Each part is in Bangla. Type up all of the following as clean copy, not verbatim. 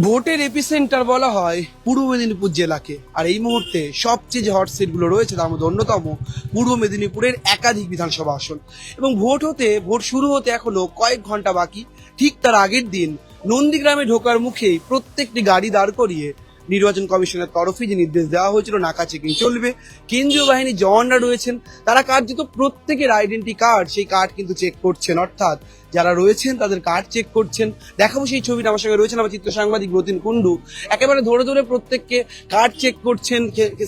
ভোটের এপিসেন্টার বলা হয় পূর্ব মেদিনীপুর জেলাকে, আর এই মুহূর্তে সবচেয়ে যে হট সিট গুলো রয়েছে তার মধ্যে অন্যতম পূর্ব মেদিনীপুরের একাধিক বিধানসভা আসন। এবং ভোট শুরু হতে এখনো কয়েক ঘন্টা বাকি। ঠিক তার আগের দিন নন্দীগ্রামে ঢোকার মুখেই প্রত্যেকটি গাড়ি দাঁড় করিয়ে নির্বাচন কমিশনের তরফে যে নির্দেশ দেওয়া হয়েছিল নাকা চেকিং চলবে, কেন্দ্রীয় বাহিনী জওয়ানরা রয়েছেন, তারা কার্যত প্রত্যেকের আইডেন্টি কার্ড সেই কার্ড কিন্তু চেক করছেন, অর্থাৎ যারা রয়েছেন তাদের কার্ড চেক করছেন। দেখাবো সেই ছবিটা, আমার সঙ্গে রয়েছেন আমার চিত্র সাংবাদিক রতিন কুন্ডু। একেবারে ধরে ধরে প্রত্যেককে কার্ড চেক করছেন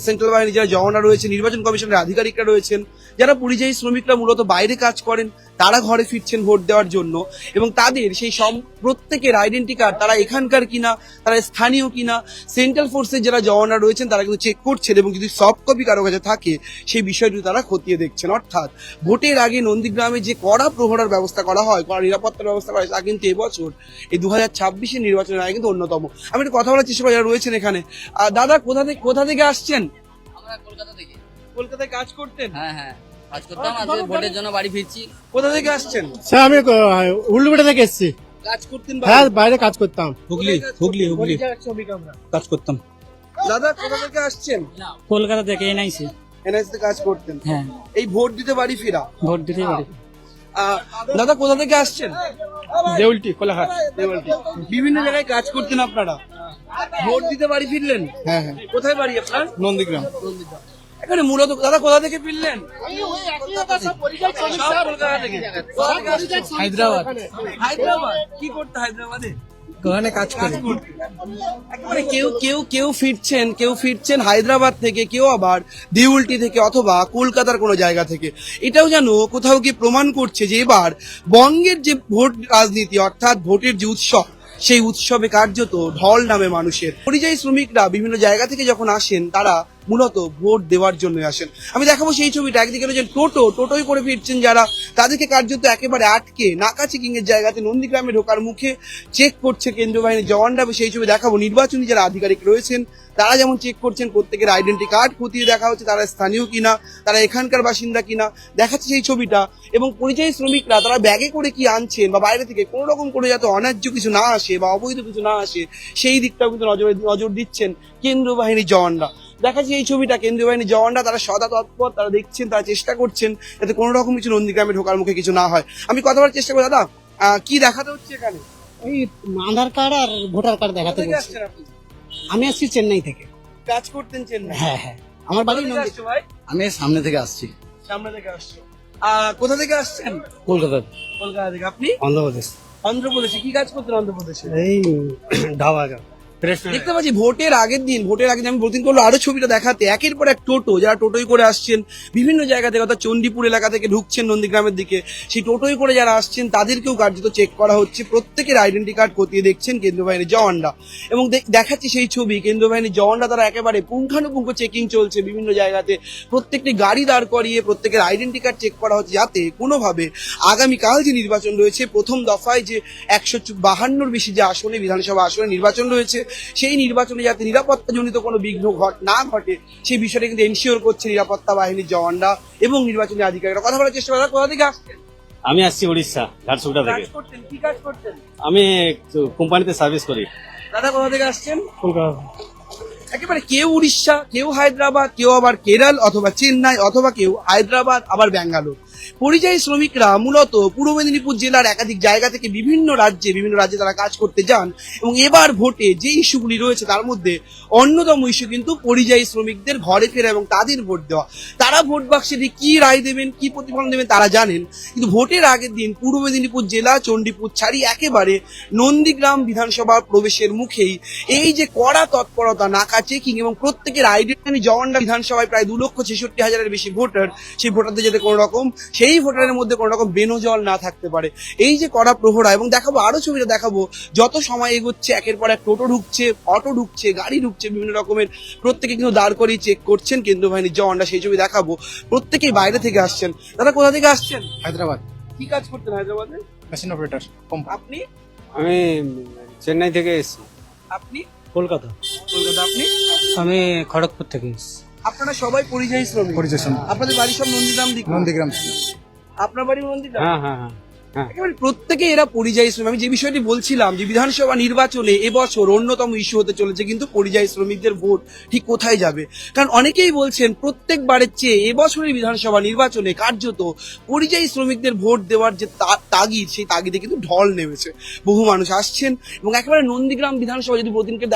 সেন্ট্রাল বাহিনী যারা জওয়ানরা রয়েছেন, নির্বাচন কমিশনের আধিকারিকরা রয়েছেন, যারা পরিযায়ী শ্রমিকরা মূলত বাইরে কাজ করেন তারা ঘরে ফিরছেন ভোট দেওয়ার জন্য, এবং তাদের সেই সব প্রত্যেকের আইডেন্টি কার্ড তারা এখানকার কিনা, তারা স্থানীয় কিনা, সেন্ট্রাল ফোর্সের যারা জওয়ানরা রয়েছেন তারা কিন্তু চেক করছেন, এবং যদি সফট কপি কারো কাছে থাকে সেই বিষয়টি তারা খতিয়ে দেখছেন। অর্থাৎ ভোটের আগে নন্দীগ্রামে যে কড়া প্রহরার ব্যবস্থা করা হয়, কড়া নিরাপত্তার ব্যবস্থা করা হয়, তা কিন্তু এবছর এই 2026-এর নির্বাচনের আগে কিন্তু অন্যতম। আমি একটু কথা বলার চেষ্টা করি যারা রয়েছেন এখানে। দাদা, কোথা থেকে আসছেন? আমরা কলকাতা থেকে। কলকাতায় কাজ করতেন? হ্যাঁ কাজ করতাম, আজকে ভোটের জন্য বাড়ি ফিরছি। কোথা থেকে আসছেন? স্যার আমি উল্লুবেটা থেকে এসেছি। কাজ করতেন? হ্যাঁ, বাইরে কাজ করতাম। হুগলি কাজ করতাম। দাদা, কোথা থেকে আসছেন? কলকাতা থেকে এনআইসি। এনআইসিতে কাজ করতেন? হ্যাঁ, এই ভোট দিতে বাড়ি ফেরা। ভোট দিতে পারি। দাদা, কোথা থেকে আসছেন? দেউলটি কোলাঘাট। দেওয়ালটি। বিভিন্ন জায়গায় কাজ করতেন আপনারা, ভোট দিতে বাড়ি ফিরলেন? হ্যাঁ হ্যাঁ, কোথায় বাড়ি আপনার? নন্দীগ্রাম। এখানে মূলত দাদা কোথা থেকে ফিরলেন? সব কলকাতা থেকে। হায়দ্রাবাদ। হায়দ্রাবাদ? কি করতে হায়দ্রাবাদে? ওখানে কাজ করি। একেবারে কেউ ফিরছেন হায়দ্রাবাদ থেকে, কেউ আবার দেউলটি থেকে অথবা কলকাতার কোনো জায়গা থেকে। এটাও যেন কোথাও গিয়ে প্রমাণ করছে যে এবার বঙ্গের যে ভোট রাজনীতি, অর্থাৎ ভোটের যে উৎসব, সেই উৎসবে কার্যত ঢল নামে মানুষের। পরিযায়ী শ্রমিকরা বিভিন্ন জায়গা থেকে যখন আসেন তারা মূলত ভোট দেওয়ার জন্য আসেন। আমি দেখাবো সেই ছবিটা। একদিকে রয়েছেন টোটোই করে ফিরছেন যারা, তাদেরকে কার্যত একেবারে আটকে নাকা চেকিং এর জায়গাতে নন্দীগ্রামে ঢোকার মুখে চেক করছে কেন্দ্রীয় বাহিনীর জওয়ানরা। সেই ছবি দেখাবো। নির্বাচনী যারা আধিকারিক রয়েছেন তারা যেমন চেক করছেন, প্রত্যেকের আইডেন্টি কার্ড খতিয়ে দেখা হচ্ছে তারা স্থানীয় কিনা, তারা এখানকার বাসিন্দা কিনা, দেখাচ্ছে সেই ছবিটা। এবং পরিযায়ী শ্রমিকরা তারা ব্যাগে করে কি আনছেন বা বাইরে থেকে কোনো রকম করে যাতে অন্যায্য কিছু না আসে বা অবৈধ কিছু না আসে সেই দিকটাও কিন্তু নজর দিচ্ছেন কেন্দ্রীয় বাহিনীর জওয়ানরা। দেখাচ্ছে এই ছবিটা, কেন্দ্রীয় বাহিনীর জওয়ানরা তারা সদা তৎপর, তারা দেখছেন, তারা চেষ্টা করছেন যাতে কোনো রকম কিছু নন্দীগ্রামে ঢোকার মুখে কিছু না হয়। আমি কথা বলার চেষ্টা করি। দাদা, কি দেখাতে হচ্ছে এখানে? ওই আধার কার্ড আর ভোটার কার্ড দেখাতে কোথা থেকে বলছি। আসছেন আপনি? আমি আসছি চেন্নাই থেকে। কাজ করতেন চেন্নাই? হ্যাঁ হ্যাঁ, আমার বাড়ি কোথা থেকে আসছো ভাই? আমি সামনে থেকে আসছি, সামনে থেকে আসছো। কোথা থেকে আসছেন? কলকাতা। কলকাতা থেকে। আপনি? অন্ধ্রপ্রদেশ। অন্ধ্রপ্রদেশে। কি কাজ করতেন অন্ধ্রপ্রদেশে? এই ধাবা। দেখতে পাচ্ছি ভোটের আগের দিন আমি প্রতিদিন করলো আরো ছবিটা দেখাতে, একের পর এক যারা টোটোই করে আসছেন বিভিন্ন জায়গা থেকে, অর্থাৎ চণ্ডীপুর এলাকা থেকে ঢুকছেন নন্দীগ্রামের দিকে, সেই টোটোই করে যারা আসছেন তাদেরকেও কার্যত চেক করা হচ্ছে, প্রত্যেকের আইডেন্টি কার্ড খতিয়ে দেখছেন কেন্দ্রীয় বাহিনীর জওয়ানরা। এবং দেখাচ্ছি সেই ছবি, কেন্দ্রীয় বাহিনীর জওয়ানরা তারা একেবারে পুঙ্খানুপুঙ্খ চেকিং চলছে বিভিন্ন জায়গাতে, প্রত্যেকটি গাড়ি দাঁড় করিয়ে প্রত্যেকের আইডেন্টি কার্ড চেক করা হচ্ছে যাতে কোনোভাবে আগামীকাল যে নির্বাচন রয়েছে, প্রথম দফায় যে 152-র বেশি যে আসনে বিধানসভা আসনে নির্বাচন রয়েছে, সেই নির্বাচনে যাতে নিরাপত্তাজনিত কোনো বিঘ্ন না ঘটে সেই বিষয়টা কিন্তু এনশিওর করছে নিরাপত্তা বাহিনীর জওয়ানরা এবং নির্বাচনী আধিকারিকরা। কথা বলার চেষ্টা করা। কোথা থেকে আসছেন? আমি আসছি উড়িষ্যা, ঝাড়সুগুড়া থেকে। কি কাজ করতেন? আমি কোম্পানিতে সার্ভিস করি। দাদা, কোথা থেকে আসছেন? কলকাতা। একেবারে কেউ উড়িষ্যা, কেউ হায়দ্রাবাদ, কেউ আবার কেরল অথবা চেন্নাই, অথবা কেউ হায়দ্রাবাদ আবার ব্যাঙ্গালোর। পরিযায়ী শ্রমিকরা মূলত পূর্ব মেদিনীপুর জেলার একাধিক জায়গা থেকে বিভিন্ন রাজ্যে তারা কাজ করতে যান। এবং এবার ভোটে যে ইস্যুগুলি রয়েছে তার মধ্যে অন্যতম ইস্যু কিন্তু পরিযায়ী শ্রমিকদের ঘরে ফেরা এবং তাদের ভোট দেওয়া। তারা ভোট বাক্সে কি রায় দেবেন, কি প্রতিফলন দেবেন তারা জানেন, কিন্তু ভোটের আগের দিন পূর্ব মেদিনীপুর জেলা চণ্ডীপুর ছাড়িয়ে একেবারে নন্দীগ্রাম বিধানসভা প্রবেশের মুখেই এই যে কড়া তৎপরতা, নাকা চেকিং এবং প্রত্যেকের আইডেন্টি জওয়ানরা, বিধানসভায় প্রায় 2,66,000-এর বেশি ভোটার, সেই ভোটারদের যাতে কোনো রকম সেই ভোটারের মধ্যে কোনো রকম বেনজল না থাকতে পারে, এই যে কড়া প্রহরা। এবং দেখাবো আরো ছবিটা দেখাবো, যত সময় এগোচ্ছে একের পর এক টোটো ঢুকছে, অটো ঢুকছে, গাড়ি ঢুকছে বিভিন্ন রকমের, প্রত্যেকে কিন্তু দাঁড় করিয়ে চেক করছেন কেন্দ্রীয় বাহিনীর জওয়ানরা। সেই ছবি দেখাবো। প্রত্যেকেই বাইরে থেকে আসছেন। দাদা, কোথা থেকে আসছেন? হায়দ্রাবাদ। কি কাজ করতেন হায়দ্রাবাদে? Machine operator. আপনি? আমি চেন্নাই থেকে এসেছি। আপনি? কলকাতা। কলকাতা। আপনি? আমি খড়গপুর থেকে এসেছি। আপনারা সবাই পরিযায়ী শ্রমিক? আপনাদের বাড়ি সব নন্দীগ্রাম দিকে? নন্দীগ্রাম। আপনার বাড়ি নন্দীগ্রাম? হ্যাঁ হ্যাঁ হ্যাঁ। হ্যাঁ। একেবারে প্রত্যেকে এরা পরিযায়ী শ্রমিক। আমি যে বিষয়টি বলছিলাম যে বিধানসভা নির্বাচনে এবছর অন্যতম ইস্যু হতে চলেছে কিন্তু পরিযায়ী শ্রমিকদের ভোট ঠিক কোথায় যাবে। কারণ অনেকেই বলছেন প্রত্যেকবারের চেয়ে এবছরের বিধানসভা নির্বাচনে কার্যত পরিযায়ী শ্রমিকদের ভোট দেওয়ার যে তাগিদ, সেই তাগিদে কিন্তু ঢল নেমেছে। বহু মানুষ আসছেন এবং একেবারে নন্দীগ্রাম বিধানসভা যদি প্রতিদিনকে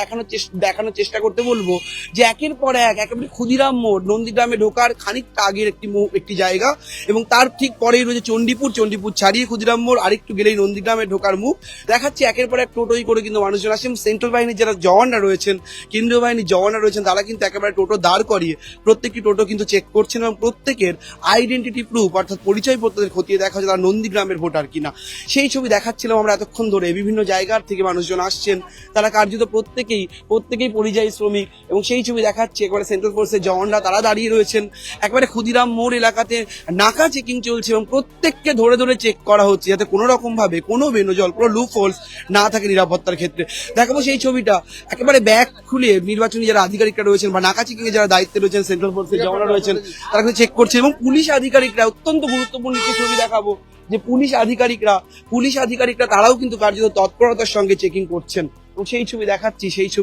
দেখানোর চেষ্টা করতে বলবো যে একের পর এক একেবারে ক্ষুদিরাম মোড়, নন্দীগ্রামে ঢোকার খানিকটা আগের একটি জায়গা এবং তার ঠিক পরেই রয়েছে চণ্ডীপুর ছাড়িয়ে ক্ষুদিরাম মোড়, আরেকটু গেলেই নন্দীগ্রামে ঢোকার মুখ। দেখাচ্ছে একের পর এক টোটোই করে কিন্তু মানুষজন আসেন। সেন্ট্রাল বাহিনীর যারা জওয়ানরা রয়েছেন, কেন্দ্রীয় বাহিনীর জওয়ানরা রয়েছেন, তারা কিন্তু একেবারে টোটো দাঁড় করিয়ে প্রত্যেকটি টোটো কিন্তু চেক করছেন এবং প্রত্যেকের আইডেন্টিটি প্রুফ অর্থাৎ পরিচয়পত্রদের খতিয়ে দেখা হচ্ছে তারা নন্দীগ্রামের ভোটার কিনা। সেই ছবি দেখাচ্ছিলাম আমরা এতক্ষণ ধরে। বিভিন্ন জায়গার থেকে মানুষজন আসছেন, তারা কার্যত প্রত্যেকেই পরিযায়ী শ্রমিক এবং সেই ছবি দেখাচ্ছে একেবারে সেন্ট্রাল ফোর্সের জওয়ানরা তারা দাঁড়িয়ে রয়েছেন। একেবারে ক্ষুদিরাম মোড় এলাকাতে নাকা চেকিং চলছে এবং প্রত্যেককে ধরে ধরে চেক করা হচ্ছে যাতে কোনো রকম ভাবে কোনো বেনজল, কোনো লুপ হোলস না থাকে নিরাপত্তার ক্ষেত্রে। দেখাবো সেই ছবিটা। একেবারে ব্যাগ খুলে নির্বাচনী যারা আধিকারিকরা রয়েছেন বা নাকা চেকিং এর যারা দায়িত্বে রয়েছেন, সেন্ট্রাল ফোর্সের জওয়ানরা রয়েছেন, তারা কিন্তু চেক করছে এবং পুলিশ আধিকারিকরা, অত্যন্ত গুরুত্বপূর্ণ একটি ছবি দেখাবো যে পুলিশ আধিকারিকরা তারাও কিন্তু কার্যত তৎপরতার সঙ্গে চেকিং করছেন এবং সেই ছবি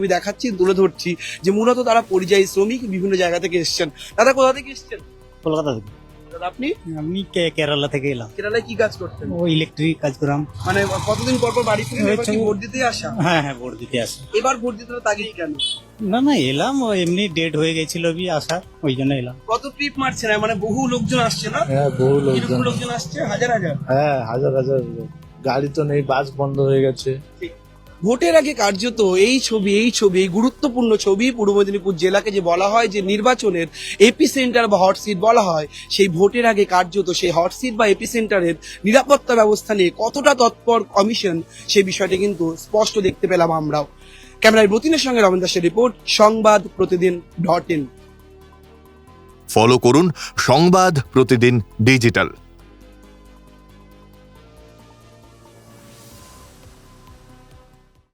দেখাচ্ছি তুলে ধরছি যে মূলত তারা পরিযায়ী শ্রমিক বিভিন্ন জায়গা থেকে এসছেন। দাদা কোথা থেকে এসছেন? কলকাতা থেকে। দাদা আপনি আমি কেরালা থেকে এলাম। কেরালায় কি কাজ করতেন? ও ইলেকট্রিক কাজ করাম। মানে কতদিন পর পর বাড়ি ফিরে ওই এবার কি তো- ভোট দিতে আসা? হ্যাঁ হ্যাঁ, ভোট দিতে আসি। এবার ভোট দিতে তাগিদ কেন? না এলাম, ও এমনি ডেট হয়ে গেছিল আসার, ওই জন্য এলাম। কত ট্রিপ মারছে না, মানে বহু লোকজন আসছে না? হ্যাঁ বহু কিরকম লোকজন, লোকজন আসছে? হাজার হাজার। হ্যাঁ হাজার হাজার লোক। গাড়ি তো নেই, বাস বন্ধ হয়ে গেছে। ভোটের আগে কার্যত এই গুরুত্বপূর্ণ ছবি পূর্ব মেদিনীপুর জেলাকে যে বলা হয় যে নির্বাচনের এপি সেন্টার বা হট সিট বলা হয়, সেই ভোটের আগে কার্যত সেই হট সিট বা এপি সেন্টারের নিরাপত্তা ব্যবস্থা নিয়ে কতটা তৎপর কমিশন, সেই বিষয়টি কিন্তু স্পষ্ট দেখতে পেলাম আমরাও। ক্যামেরায় মতিনের সঙ্গে রমেন দাসের রিপোর্ট, সংবাদ প্রতিদিন.in। ফলো করুন সংবাদ প্রতিদিন ডিজিটাল।